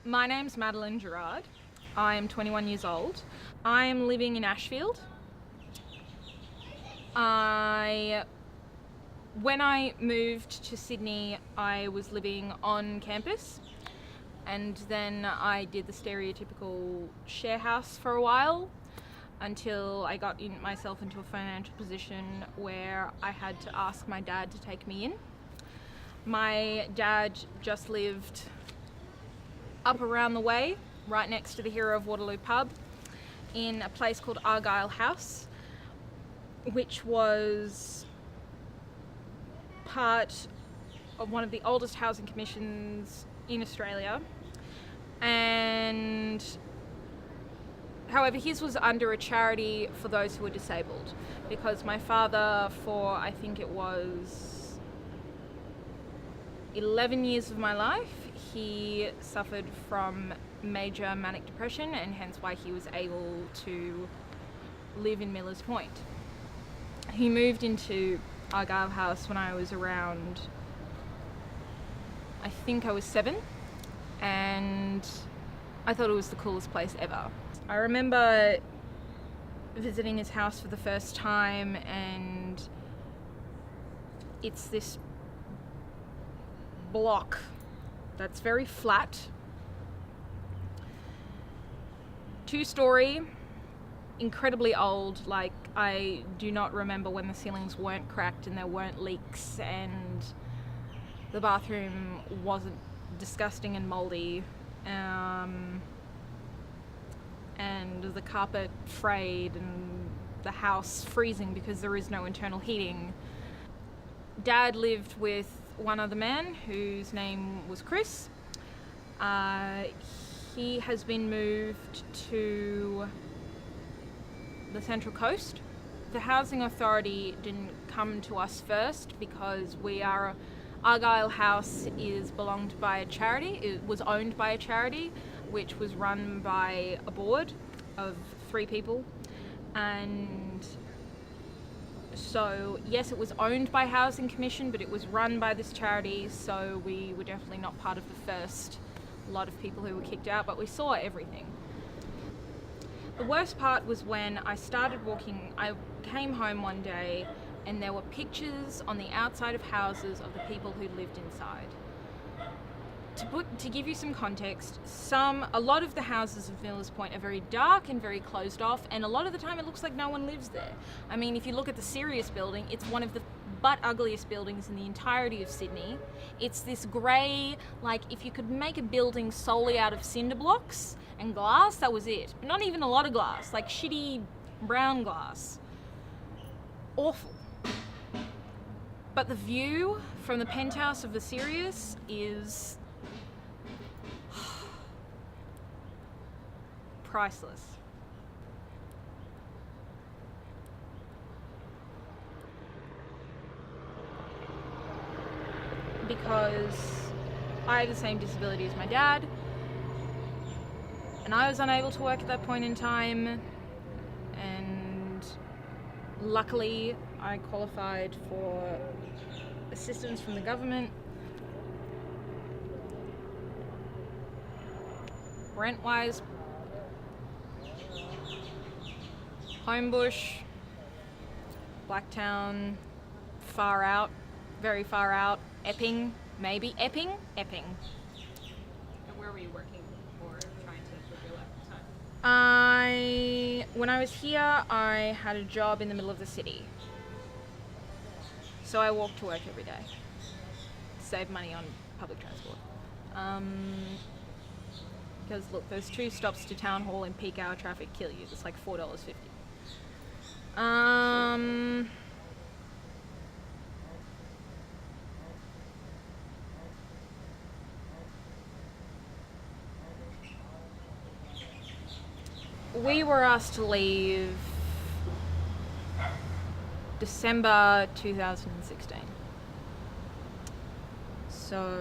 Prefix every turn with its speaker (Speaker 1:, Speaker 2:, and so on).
Speaker 1: My name's Maddie Gerard. I am 21 years old. I am living in Ashfield. When I moved to Sydney, I was living on campus, and then I did the stereotypical share house for a while until I got myself into a financial position where I had to ask my dad to take me in. My dad just lived up around the way, right next to the Hero of Waterloo pub, in a place called Argyle House, which was part of one of the oldest housing commissions in Australia. And however, his was under a charity for those who were disabled, because my father, for I think it was 11 years of my life, he suffered from major manic depression, and hence why he was able to live in Millers Point. He moved into Argyle House when I was around, I think I was 7, and I thought it was the coolest place ever. I remember visiting his house for the first time, and it's this block that's very flat, 2-story, incredibly old. Like, I do not remember when the ceilings weren't cracked and there weren't leaks, and the bathroom wasn't disgusting and moldy, and the carpet frayed, and the house freezing because there is no internal heating. Dad lived with one other man whose name was Chris. He has been moved to the Central Coast. The housing authority didn't come to us first because Argyle House belonged by a charity. It was owned by a charity which was run by a board of 3 people, and so yes, it was owned by Housing Commission, but it was run by this charity, so we were definitely not part of the first lot of people who were kicked out, but we saw everything. The worst part was when I started walking. I came home one day and there were pictures on the outside of houses of the people who lived inside. To give you some context, a lot of the houses of Millers Point are very dark and very closed off, and a lot of the time it looks like no one lives there. I mean, if you look at the Sirius building, it's one of the butt ugliest buildings in the entirety of Sydney. It's this grey, like if you could make a building solely out of cinder blocks and glass, that was it. Not even a lot of glass, like shitty brown glass. Awful. But the view from the penthouse of the Sirius is priceless. Because I have the same disability as my dad, and I was unable to work at that point in time, and luckily I qualified for assistance from the government. Rent-wise, Homebush, Blacktown, far out, very far out, Epping, maybe, Epping.
Speaker 2: And where were you working or trying to fulfill at the time?
Speaker 1: When I was here, I had a job in the middle of the city. So I walked to work every day. Save money on public transport. Because look, those 2 stops to Town Hall in peak hour traffic kill you. It's like $4.50. We were asked to leave December 2016. So